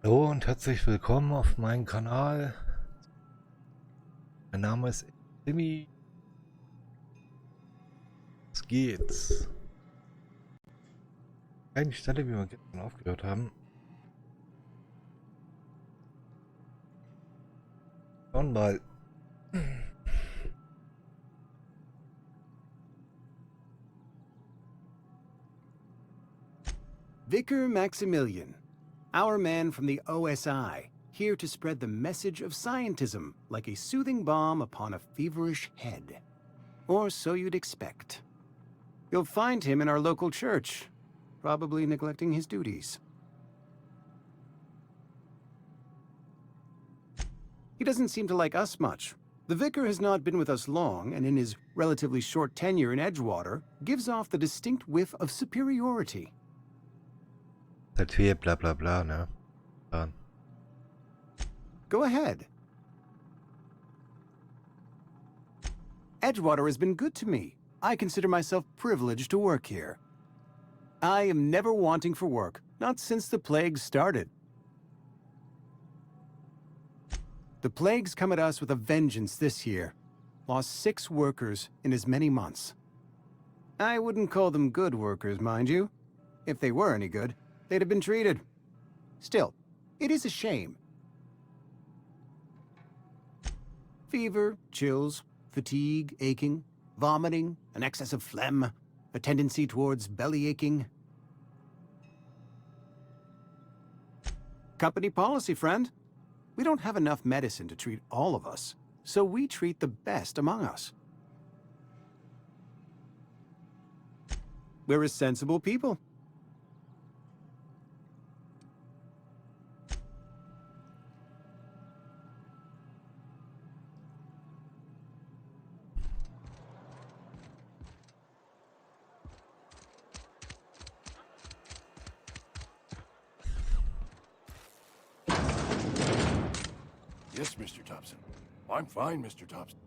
Hallo und herzlich willkommen auf meinem Kanal. Mein Name ist Timmy. Es geht's. Eine Stelle, wie wir gestern aufgehört haben. Schauen mal. Vicar Maximilian, our man from the OSI, here to spread the message of scientism like a soothing balm upon a feverish head. Or so you'd expect. You'll find him in our local church, probably neglecting his duties. He doesn't seem to like us much. The vicar has not been with us long, and in his relatively short tenure in Edgewater, gives off the distinct whiff of superiority. Seit viel bla bla bla, ne? Ja. Go ahead. Edgewater has been good to me. I consider myself privileged to work here. I am never wanting for work, not since the plague started. The plague's come at us with a vengeance this year. Lost 6 workers in as many months. I wouldn't call them good workers, mind you. If they were any good, they'd have been treated. Still, it is a shame. Fever, chills, fatigue, aching, vomiting, an excess of phlegm, a tendency towards belly aching. Company policy, friend. We don't have enough medicine to treat all of us, so we treat the best among us. We're a sensible people. Yes, Mr. Thompson. I'm fine, Mr. Thompson.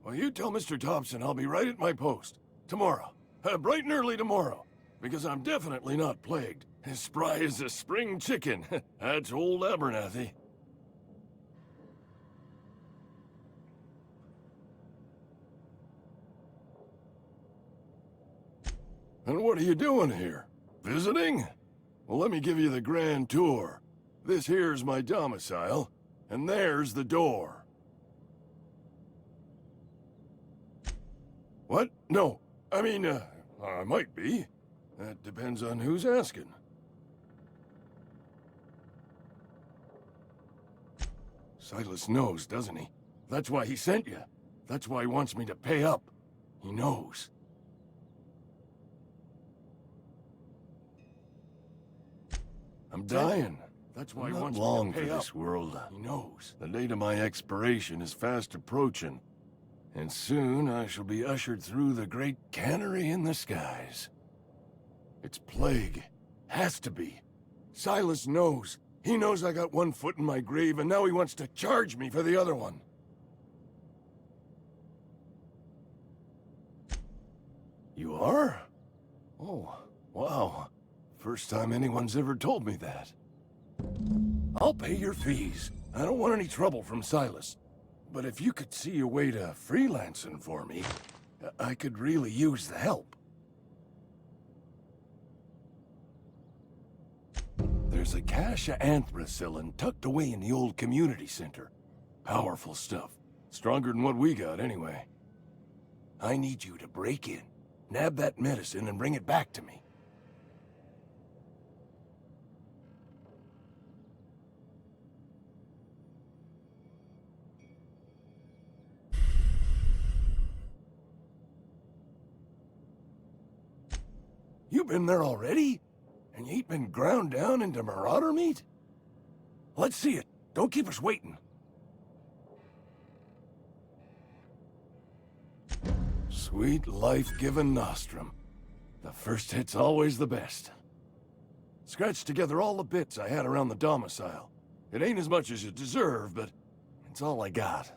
Well, you tell Mr. Thompson I'll be right at my post. Tomorrow. Bright and early tomorrow. Because I'm definitely not plagued. As spry as a spring chicken. That's old Abernathy. And what are you doing here? Visiting? Well, let me give you the grand tour. This here's my domicile. And there's the door. What? No. I mean, I might be. That depends on who's asking. Silas knows, doesn't he? That's why he sent you. That's why he wants me to pay up. He knows. I'm dying. That's why he wants me to pay up. This world. He knows. The date of my expiration is fast approaching. And soon I shall be ushered through the great cannery in the skies. It's plague. Has to be. Silas knows. He knows I got one foot in my grave, and now he wants to charge me for the other one. You are? Oh, wow. First time anyone's ever told me that. I'll pay your fees. I don't want any trouble from Silas. But if you could see a way to freelancing for me, I could really use the help. There's a cache of anthracillin tucked away in the old community center. Powerful stuff. Stronger than what we got, anyway. I need you to break in, nab that medicine, and bring it back to me. You been there already? And you ain't been ground down into marauder meat? Let's see it. Don't keep us waiting. Sweet life-giving nostrum. The first hit's always the best. Scratched together all the bits I had around the domicile. It ain't as much as you deserve, but it's all I got.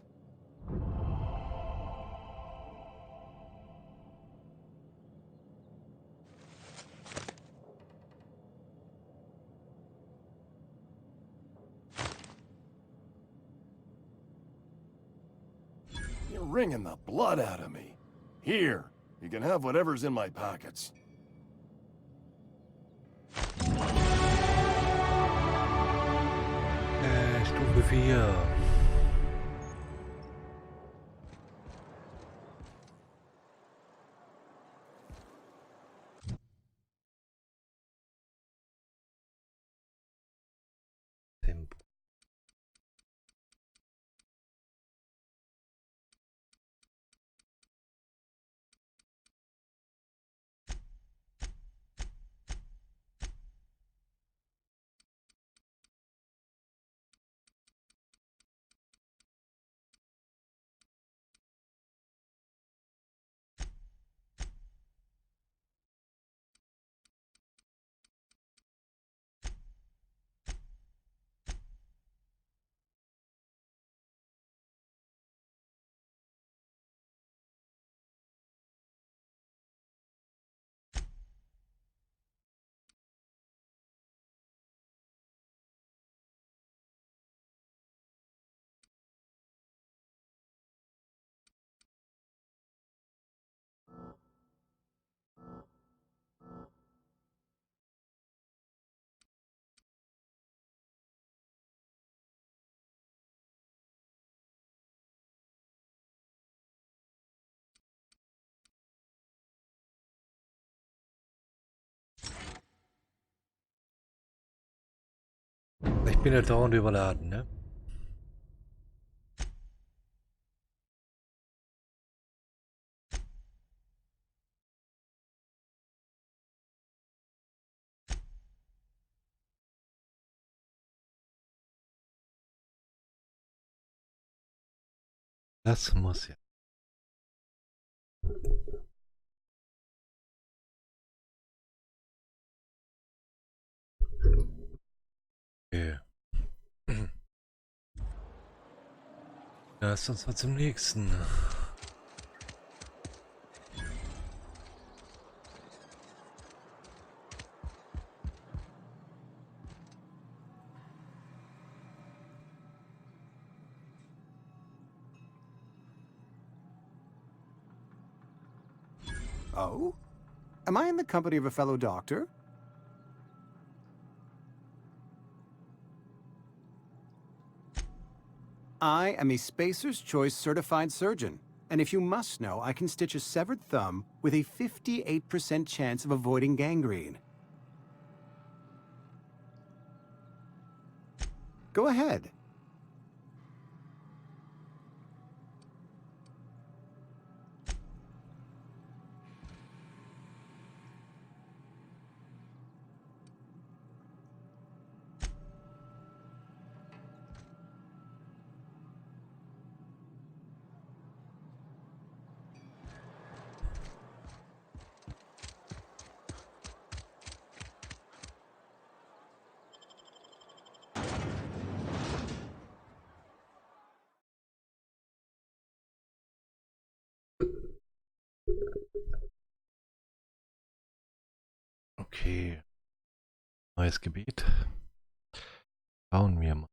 You're wringing the blood out of me. Here, you can have whatever's in my pockets. Stufe 4. Tempo. Ich bin ja dauernd überladen, ne? Das muss ja. Okay. Lass uns mal zum nächsten. Oh? Am I in the company of a fellow doctor? I am a Spacer's Choice certified surgeon, and if you must know, I can stitch a severed thumb with a 58% chance of avoiding gangrene. Go ahead. Okay. Neues Gebiet. Schauen wir mal.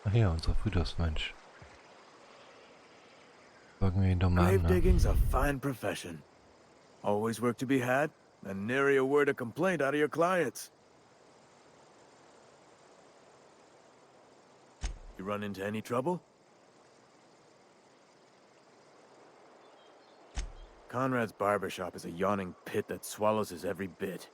Ach ja, unser Friedhofsmensch. Fragen wir ihn doch mal an, Grave ne? digging's a fine profession. Always work to be had, and nary a word of complaint out of your clients. You run into any trouble? Conrad's barbershop is a yawning pit that swallows his every bit.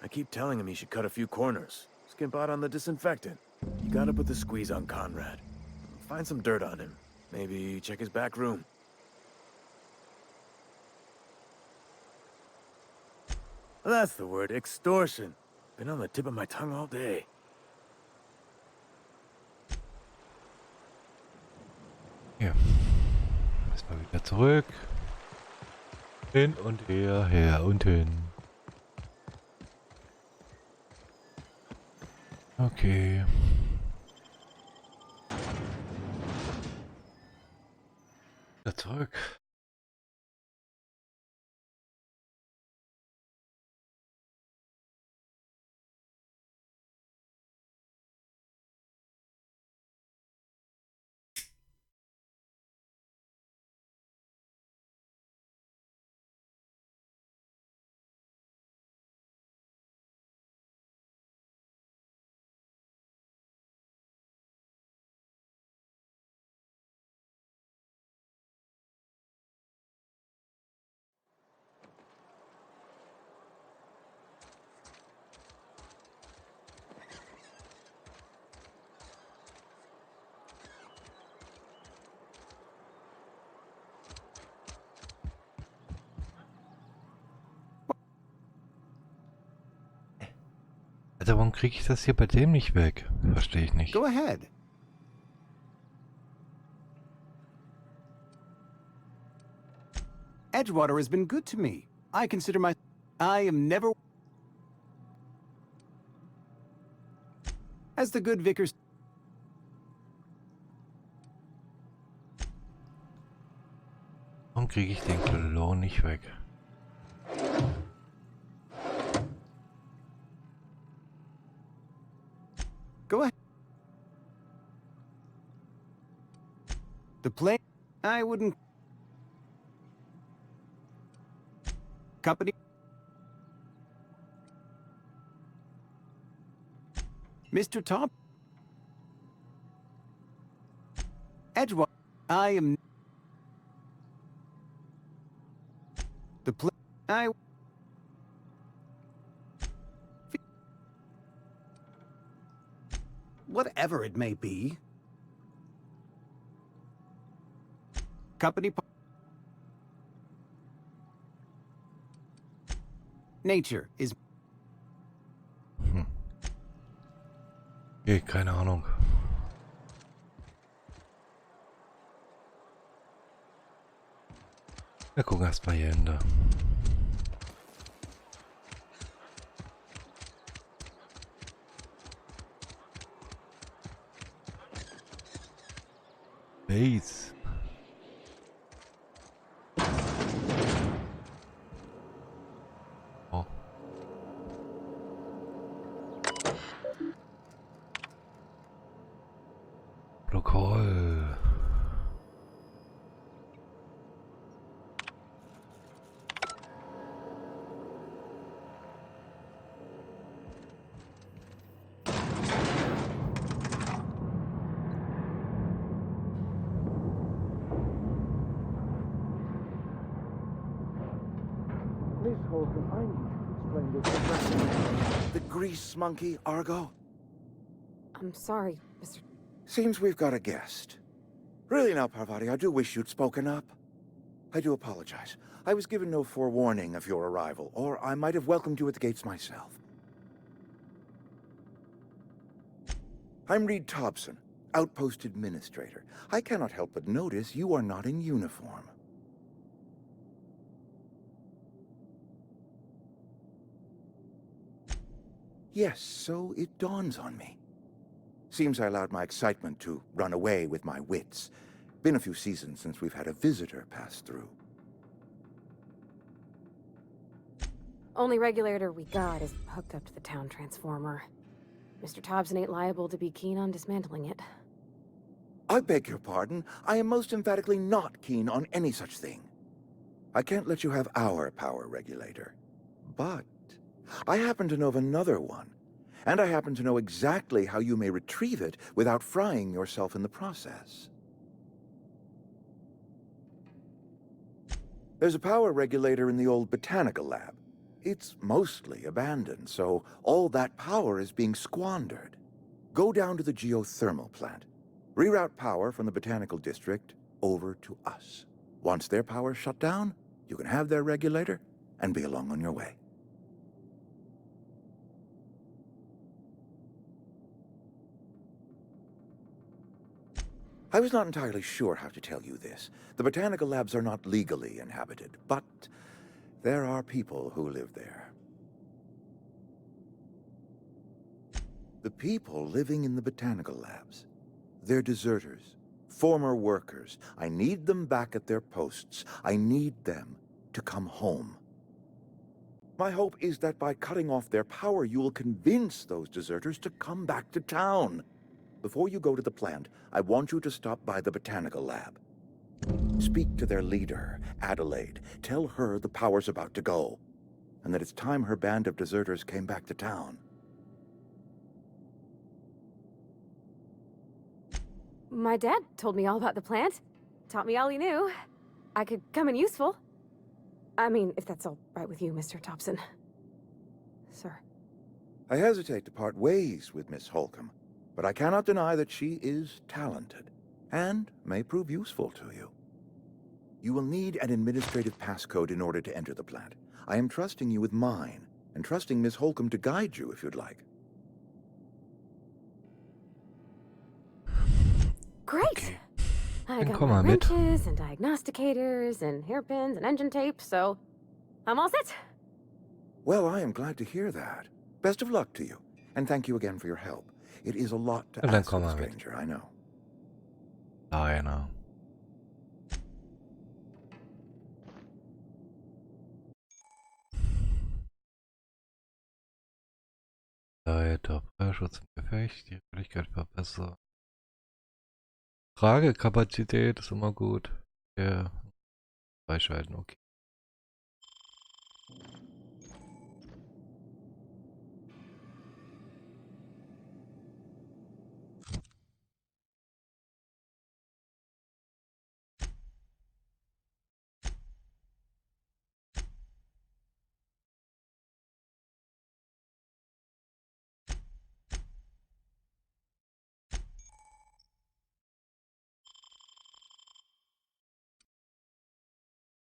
I keep telling him he should cut a few corners, skimp out on the disinfectant. You gotta put the squeeze on Conrad. Find some dirt on him. Maybe check his back room. That's the word, extortion. Been on the tip of my tongue all day. Hier. Erstmal wieder zurück. Hin und her, her und hin. Okay. Wieder zurück. Alter, warum kriege ich das hier bei dem nicht weg? Verstehe ich nicht. Go ahead. Edgewater has been good to me. I consider I am never... As the good vicar... Warum kriege ich den Klon nicht weg? Go ahead. The plane... I wouldn't... Company... Mr. Top... Edgewater... I am... The plane... I... Whatever it may be. Company... Nature is... Okay, keine Ahnung. Wir gucken erstmal hier hinter. Base. Oh. Protokoll. Miss Holcomb, I need you to explain this to the grease monkey, Argo? I'm sorry, Mr. Seems we've got a guest. Really now, Parvati, I do wish you'd spoken up. I do apologize. I was given no forewarning of your arrival, or I might have welcomed you at the gates myself. I'm Reed Thompson, Outpost Administrator. I cannot help but notice you are not in uniform. Yes, so it dawns on me. Seems I allowed my excitement to run away with my wits. Been a few seasons since we've had a visitor pass through. Only regulator we got is hooked up to the town transformer. Mr. Thompson ain't liable to be keen on dismantling it. I beg your pardon. I am most emphatically not keen on any such thing. I can't let you have our power regulator. But I happen to know of another one. And I happen to know exactly how you may retrieve it without frying yourself in the process. There's a power regulator in the old botanical lab. It's mostly abandoned, so all that power is being squandered. Go down to the geothermal plant. Reroute power from the botanical district over to us. Once their power's shut down, you can have their regulator and be along on your way. I was not entirely sure how to tell you this. The botanical labs are not legally inhabited, but there are people who live there. The people living in the botanical labs. They're deserters, former workers. I need them back at their posts. I need them to come home. My hope is that by cutting off their power, you will convince those deserters to come back to town. Before you go to the plant, I want you to stop by the botanical lab. Speak to their leader, Adelaide. Tell her the power's about to go, and that it's time her band of deserters came back to town. My dad told me all about the plant. Taught me all he knew. I could come in useful. I mean, if that's all right with you, Mr. Thompson. Sir. I hesitate to part ways with Miss Holcomb, but I cannot deny that she is talented, and may prove useful to you. You will need an administrative passcode in order to enter the plant. I am trusting you with mine, and trusting Miss Holcomb to guide you if you'd like. Great! Okay. I Dann got komm my mal mit. wrenches and diagnosticators and hairpins and engine tape, so I'm all set. Well, I am glad to hear that. Best of luck to you, and thank you again for your help. It is a lot to Und dann ask of komm a mal mit. stranger, I know. Einer. Leiter, Feuerschutz im Gefecht, die Fähigkeit verbessern. Tragekapazität ist immer gut. Ja, freischalten, okay.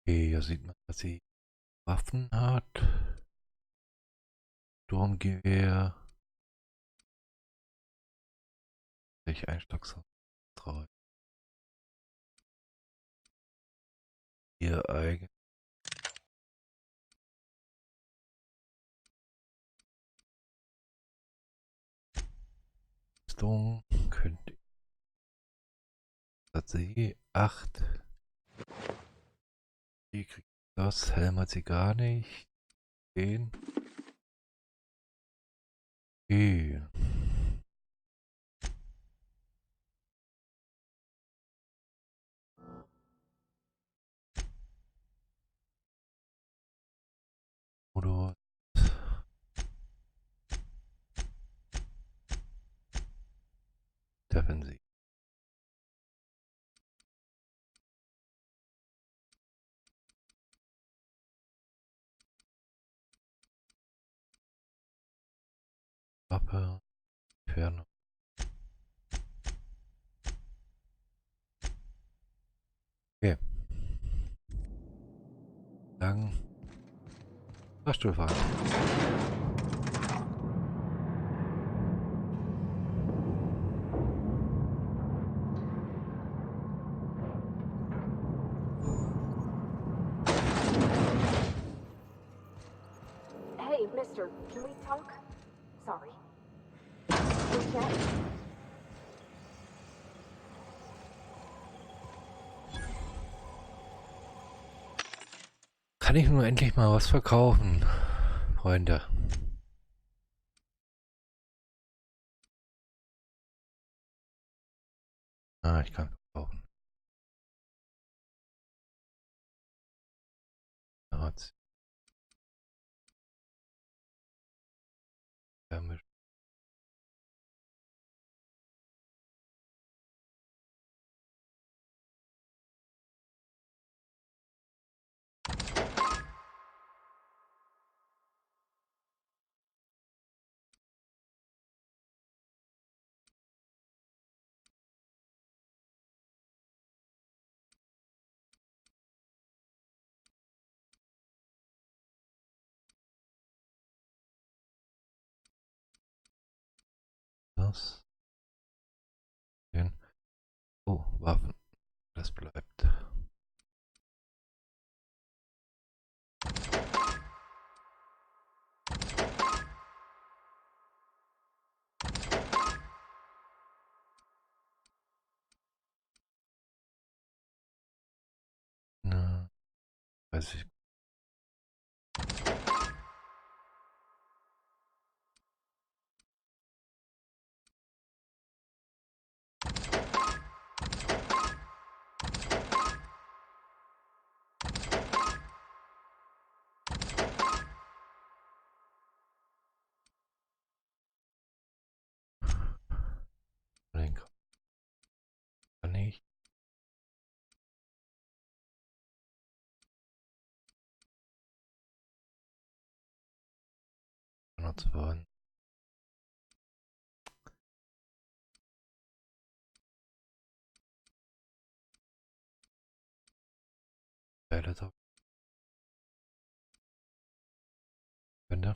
Okay, hier sieht man, dass sie Waffen hat. Sturmgewehr. Ich Einschlagswaffen. Ihr eigen. Rüstung könnte. Hat sie 8. Die kriegt das. Helm hat sie gar nicht. 10. Okay. Oder defensiv. Waffe. Entfernung. Okay. Lang. Fahrstuhl fahren. Hey, mister, can we talk? Sorry. Can we chat? Kann ich nur endlich mal was verkaufen, Freunde? Ah, ich kann verkaufen. Arzt. Thermisch. Das. Den. Oh, Waffen. Das bleibt. 30. Den kann ich. Benutzt worden. Weiter. Könnte.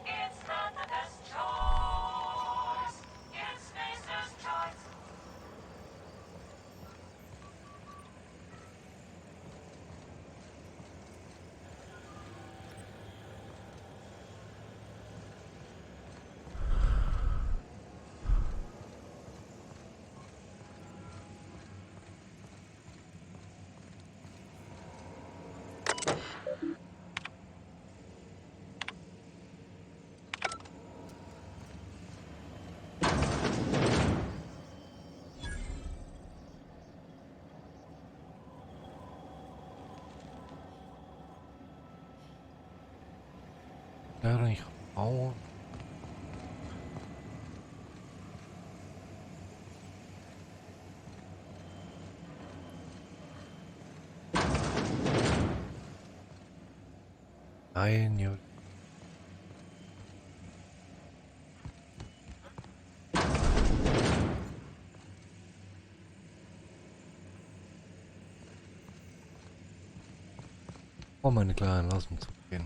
It's not the best choice. It's Spacer's choice. Leider nicht raus. Nein, Junge. Oh, meine Kleinen, lass uns gehen.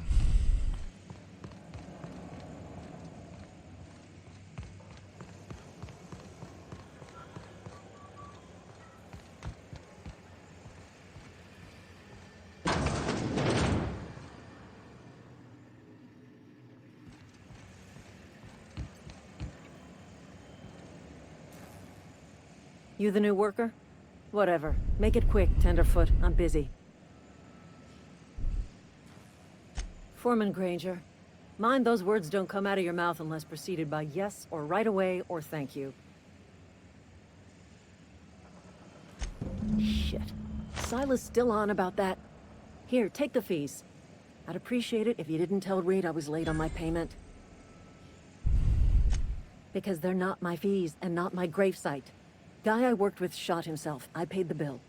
You the new worker? Whatever. Make it quick, Tenderfoot. I'm busy. Foreman Granger. Mind those words don't come out of your mouth unless preceded by yes, or right away, or thank you. Shit. Silas still on about that. Here, take the fees. I'd appreciate it if you didn't tell Reed I was late on my payment. Because they're not my fees, and not my gravesite. Guy I worked with shot himself. I paid the bill.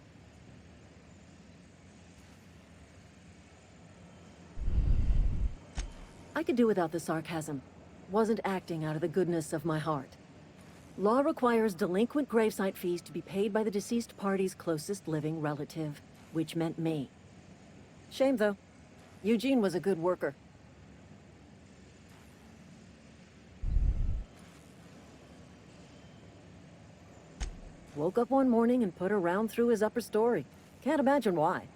I could do without the sarcasm. Wasn't acting out of the goodness of my heart. Law requires delinquent gravesite fees to be paid by the deceased party's closest living relative, which meant me. Shame, though. Eugene was a good worker. Woke up one morning and put a round through his upper story. Can't imagine why.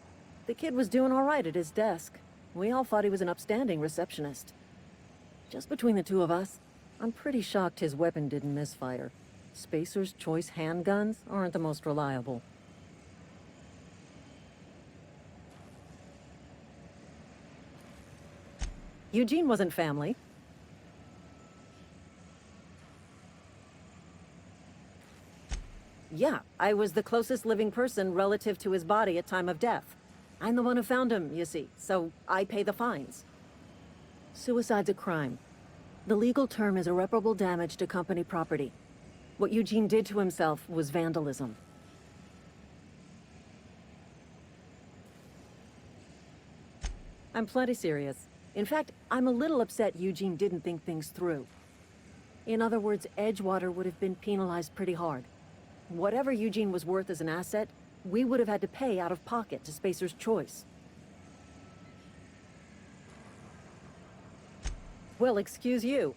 The kid was doing all right at his desk. We all thought he was an upstanding receptionist. Just between the two of us, I'm pretty shocked his weapon didn't misfire. Spacer's Choice handguns aren't the most reliable. Eugene wasn't family. Yeah, I was the closest living person relative to his body at time of death. I'm the one who found him, you see, so I pay the fines. Suicide's a crime. The legal term is irreparable damage to company property. What Eugene did to himself was vandalism. I'm plenty serious. In fact, I'm a little upset Eugene didn't think things through. In other words, Edgewater would have been penalized pretty hard. Whatever Eugene was worth as an asset, we would have had to pay out of pocket to Spacer's Choice. Well, excuse you.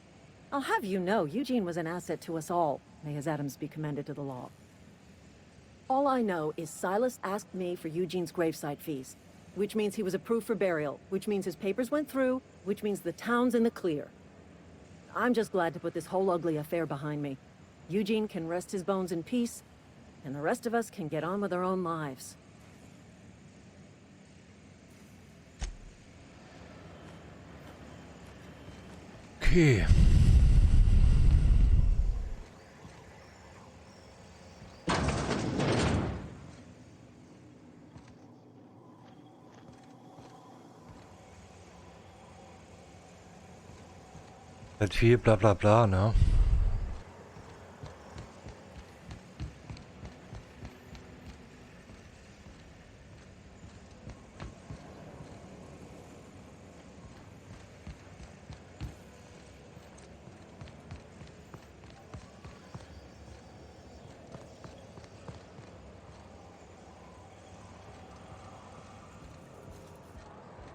I'll have you know, Eugene was an asset to us all. May his atoms be commended to the law. All I know is Silas asked me for Eugene's gravesite fees, which means he was approved for burial, which means his papers went through, which means the town's in the clear. I'm just glad to put this whole ugly affair behind me. Eugene can rest his bones in peace, and the rest of us can get on with our own lives. Okay. Halt viel bla bla bla, ne?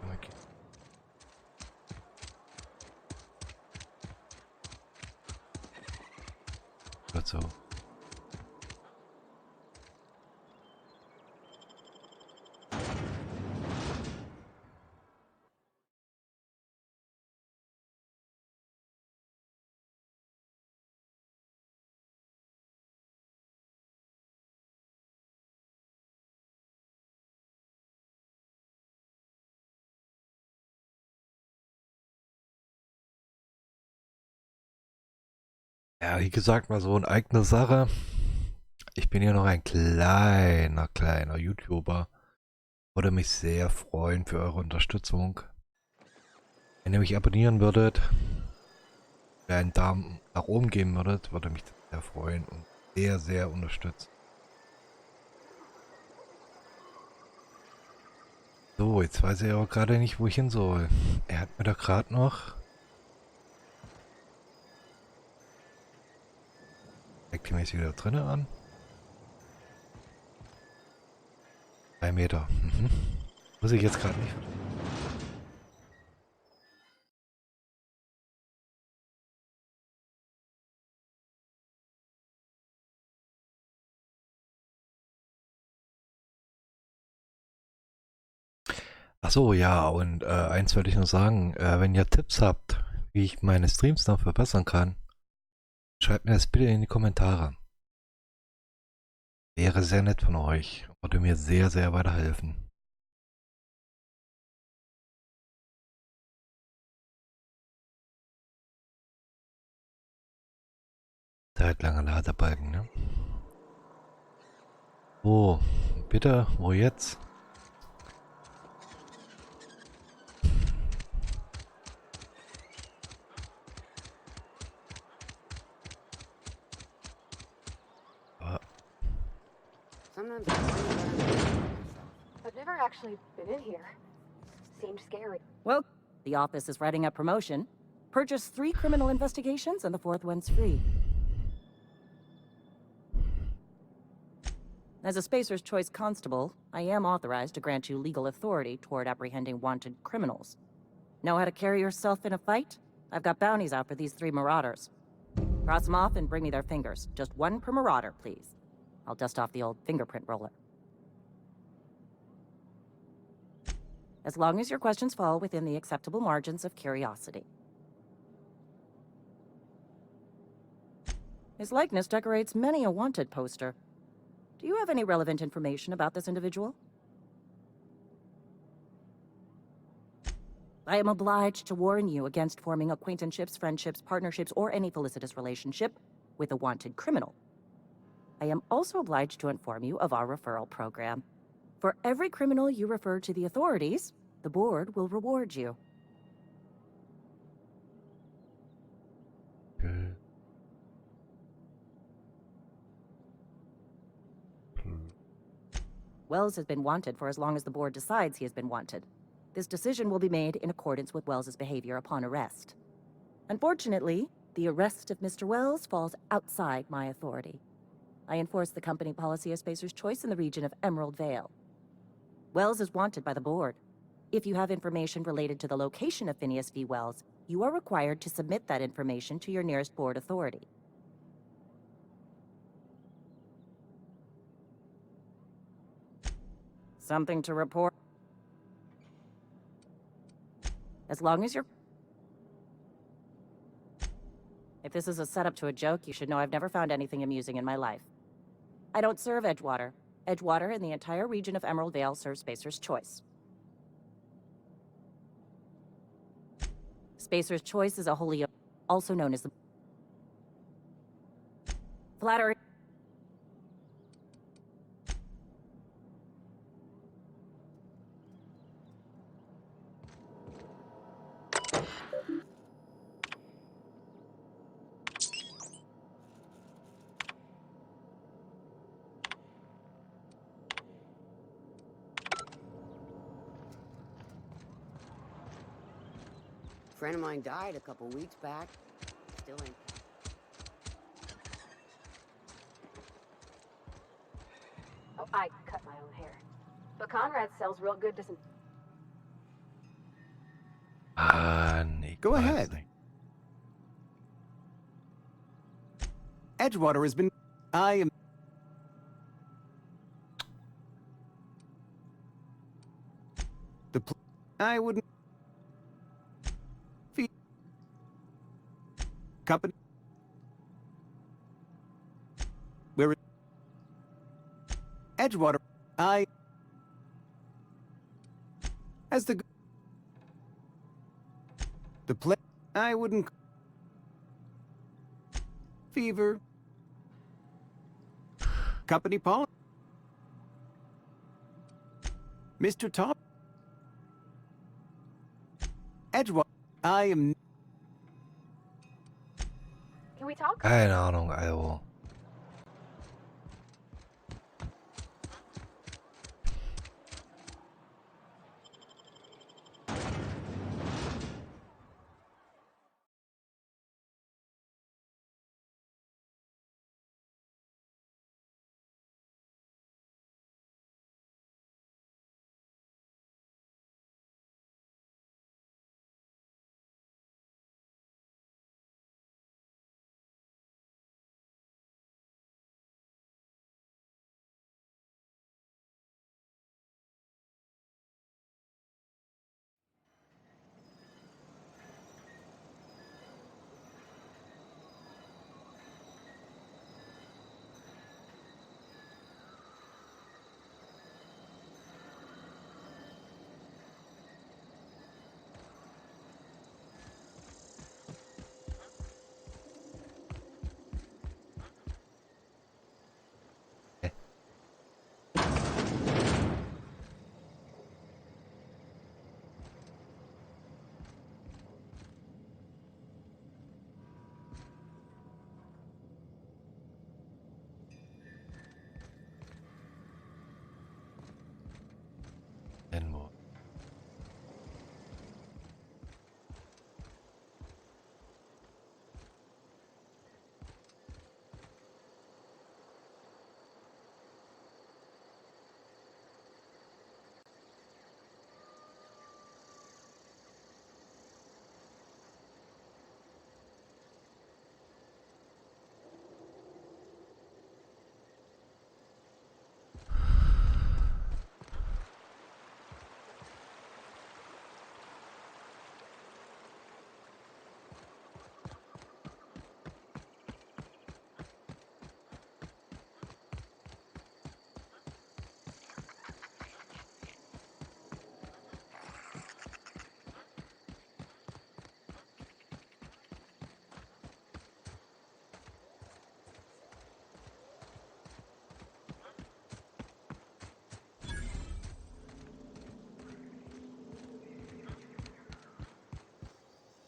Okay. Gut so. Ja, wie gesagt, mal so eine eigene Sache. Ich bin ja noch ein kleiner YouTuber. Würde mich sehr freuen für eure Unterstützung. Wenn ihr mich abonnieren würdet, einen Daumen nach oben geben würdet, würde mich sehr freuen und sehr, sehr unterstützen. So, jetzt weiß ich aber gerade nicht, wo ich hin soll. Er hat mir da gerade noch... Zeigt ihn jetzt wieder drinnen an. 3 Meter. Mhm. Muss ich jetzt gerade nicht. Ach so, ja, und eins wollte ich nur sagen, wenn ihr Tipps habt, wie ich meine Streams noch verbessern kann, schreibt mir das bitte in die Kommentare. Wäre sehr nett von euch. Würde mir sehr, sehr weiterhelfen. Zeitlanger Ladebalken, ne? Wo? Bitte? Wo jetzt? Ah, Sometimes I wonder what I'm doing to myself. I've never actually been in here. Seemed scary. Well, the office is writing up promotion. Purchase 3 criminal investigations and the 4th one's free. As a Spacer's Choice Constable, I am authorized to grant you legal authority toward apprehending wanted criminals. Know how to carry yourself in a fight? I've got bounties out for these 3 marauders. Cross them off and bring me their fingers. Just 1 per marauder, please. I'll dust off the old fingerprint roller. As long as your questions fall within the acceptable margins of curiosity. His likeness decorates many a wanted poster. Do you have any relevant information about this individual? I am obliged to warn you against forming acquaintanceships, friendships, partnerships, or any felicitous relationship with a wanted criminal. I am also obliged to inform you of our referral program. For every criminal you refer to the authorities, the board will reward you. okay. Wells has been wanted for as long as the board decides he has been wanted. This decision will be made in accordance with Wells's behavior upon arrest. Unfortunately, the arrest of Mr. Wells falls outside my authority. I enforce the company policy of Spacer's Choice in the region of Emerald Vale. Wells is wanted by the board. If you have information related to the location of Phineas V. Wells, you are required to submit that information to your nearest board authority. Something to report? As long as If this is a setup to a joke, you should know I've never found anything amusing in my life. I don't serve Edgewater. Edgewater and the entire region of Emerald Vale serve Spacer's Choice. Spacer's Choice is a wholly also known as the Flattery. A friend of mine died a couple weeks back. Still ain't. Oh, I cut my own hair. But Conrad sells real good Nee, Go weiß ahead. nicht. Edgewater has been. I am. I wouldn't. Fee. Company. Where is. Edgewater. I. As the. The play. I wouldn't. Fever. Company policy. Mr. Top. Edgewater. I am. Can we talk? Keine Ahnung, also. Inwo.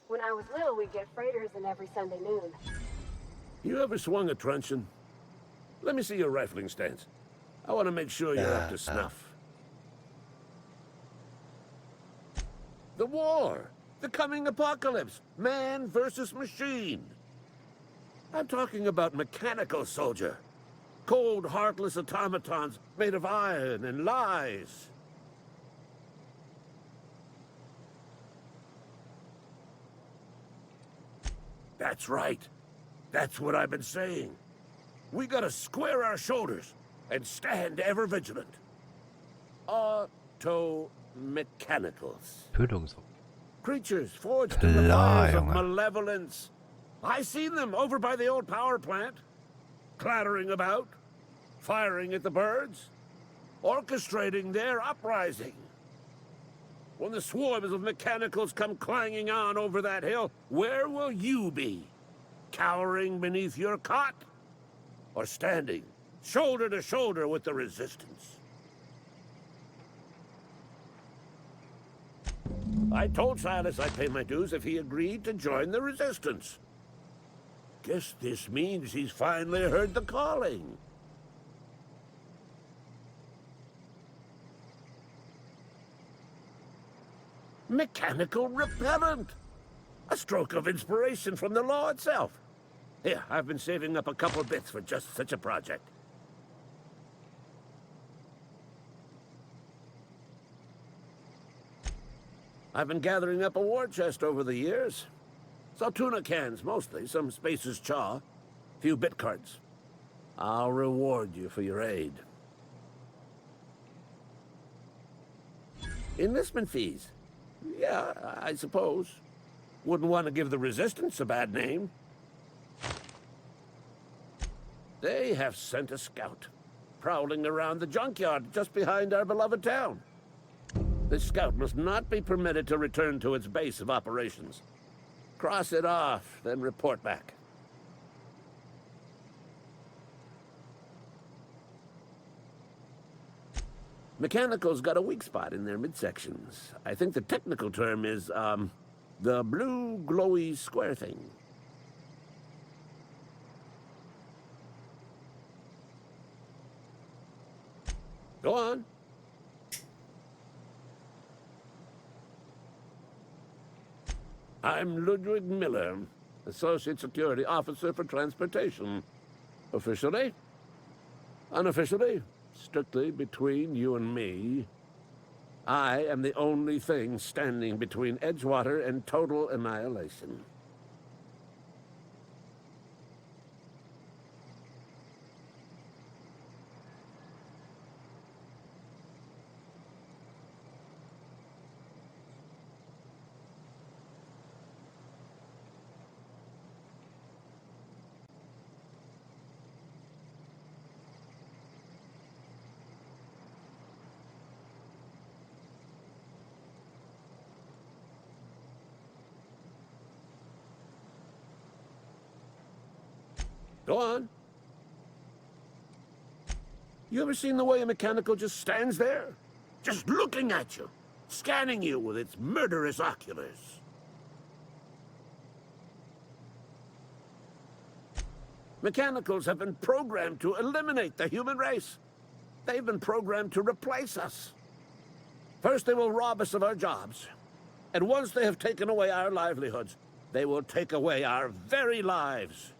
When I was little, we'd get freighters in every Sunday noon. You ever swung a truncheon? Let me see your rifling stance. I want to make sure you're up to snuff. The war! The coming apocalypse! Man versus machine! I'm talking about mechanical soldier. Cold, heartless automatons made of iron and lies. That's right. That's what I've been saying. We gotta square our shoulders and stand ever vigilant. Auto-mechanicals. Tötungswaffe. Creatures forged in the Klar, fires of Junge. malevolence. I seen them over by the old power plant, clattering about, firing at the birds, orchestrating their uprising. When the swarms of mechanicals come clanging on over that hill, where will you be? Cowering beneath your cot? Or standing, shoulder to shoulder with the resistance? I told Silas I'd pay my dues if he agreed to join the resistance. Guess this means he's finally heard the calling. Mechanical repellent! A stroke of inspiration from the law itself. Here, I've been saving up a couple bits for just such a project. I've been gathering up a war chest over the years. So tuna cans, mostly, some Spacer's chaw, a few bit cards. I'll reward you for your aid. Enlistment fees. Yeah, I suppose. Wouldn't want to give the Resistance a bad name. They have sent a scout, prowling around the junkyard just behind our beloved town. This scout must not be permitted to return to its base of operations. Cross it off, then report back. Mechanical's got a weak spot in their midsections. I think the technical term is, the blue glowy square thing. Go on. I'm Ludwig Miller, Associate Security Officer for Transportation. Officially? Unofficially? Strictly between you and me. I am the only thing standing between Edgewater and total annihilation. Go on. You ever seen the way a mechanical just stands there? Just looking at you, scanning you with its murderous oculars. Mechanicals have been programmed to eliminate the human race. They've been programmed to replace us. First, they will rob us of our jobs. And once they have taken away our livelihoods, they will take away our very lives.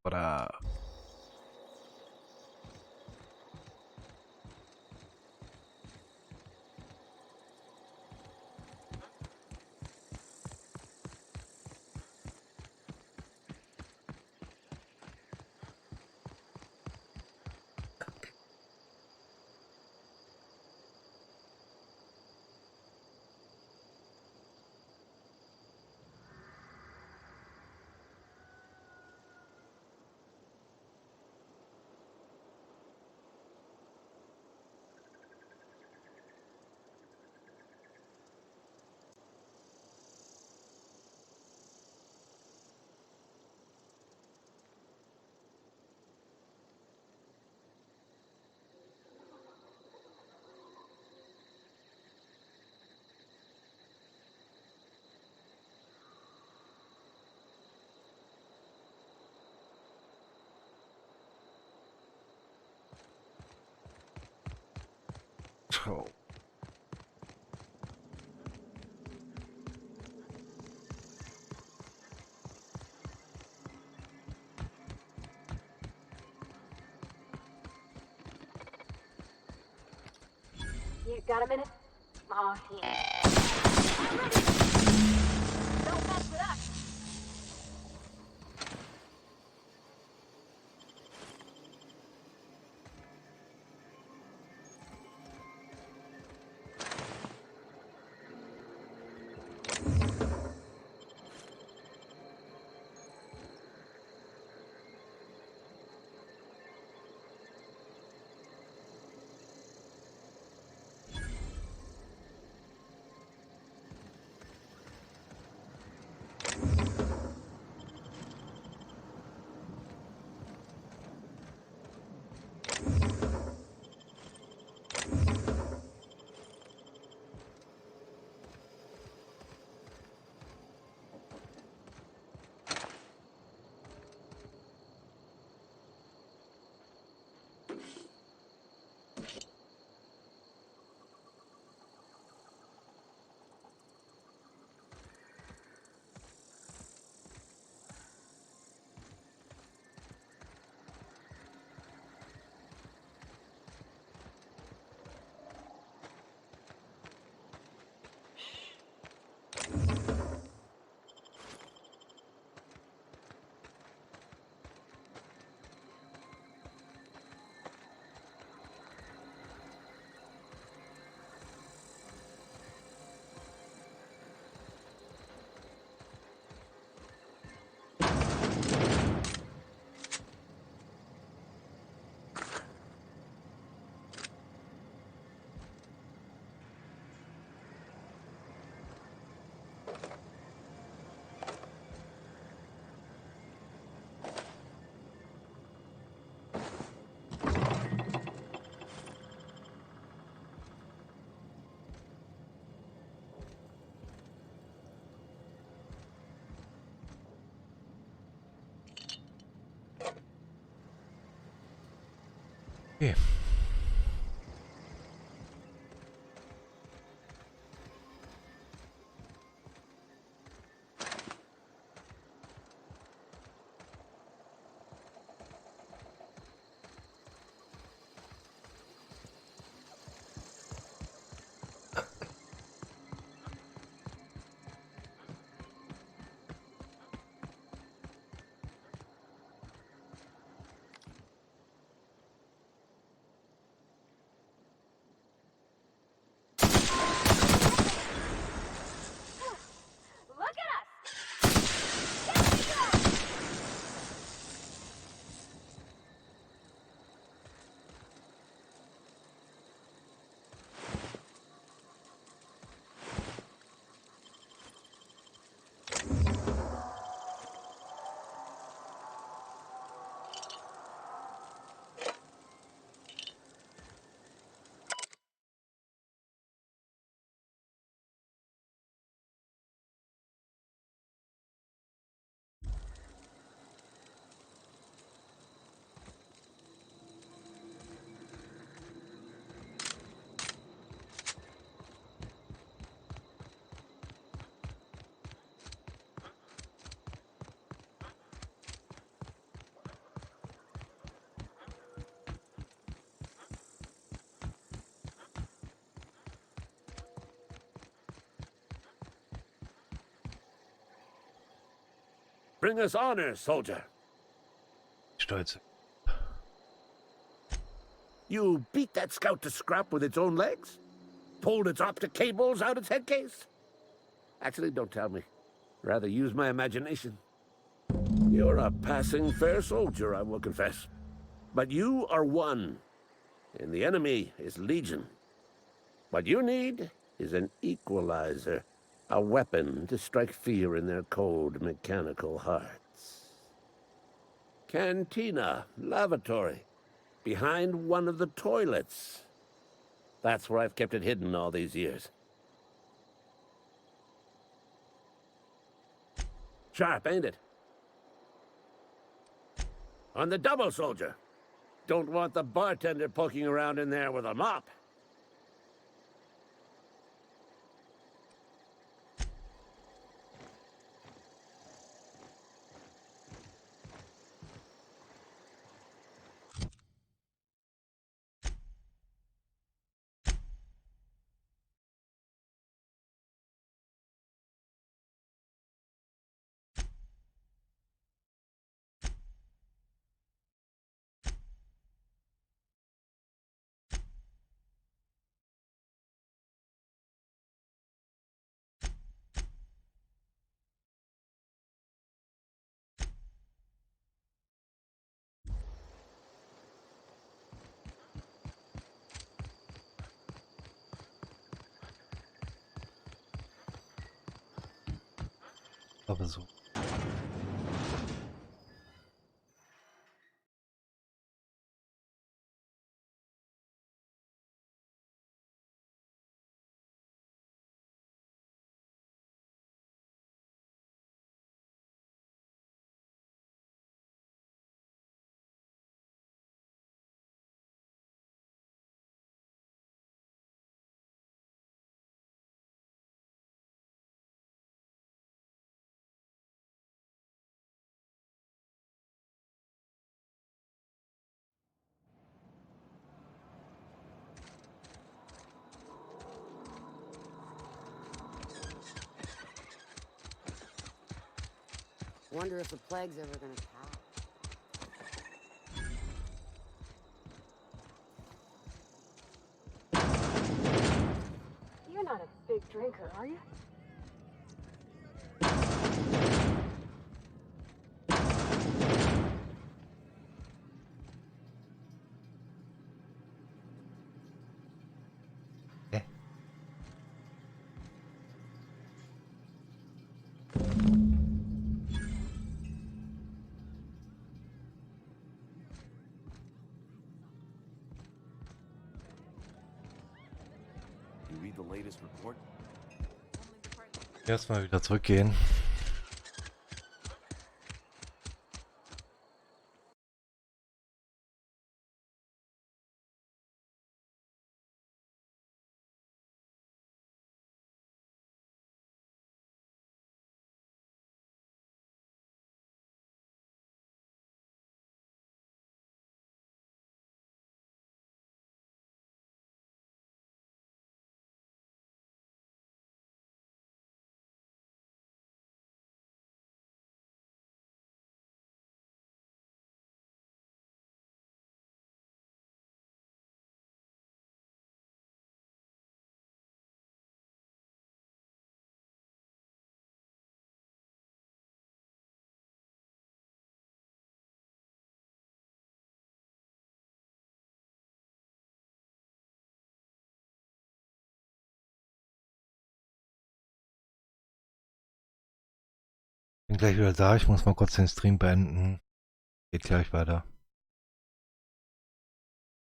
Oder so. You got a minute? Oh, yeah. I'm ready. Don't mess with us. Okay. Bring us honor, soldier. Stolz. You beat that scout to scrap with its own legs? Pulled its optic cables out its head case? Actually, don't tell me. Rather use my imagination. You're a passing fair soldier, I will confess. But you are one, and the enemy is legion. What you need is an equalizer, a weapon to strike fear in their cold, mechanical hearts. Cantina, lavatory, behind one of the toilets. That's where I've kept it hidden all these years. Sharp, ain't it? On the double, soldier. Don't want the bartender poking around in there with a mop. Aber so. Wonder if the plague's ever gonna pass. You're not a big drinker, are you? You read the latest report? Erstmal wieder zurückgehen. Bin gleich wieder da. Ich muss mal kurz den Stream beenden. Geht gleich weiter.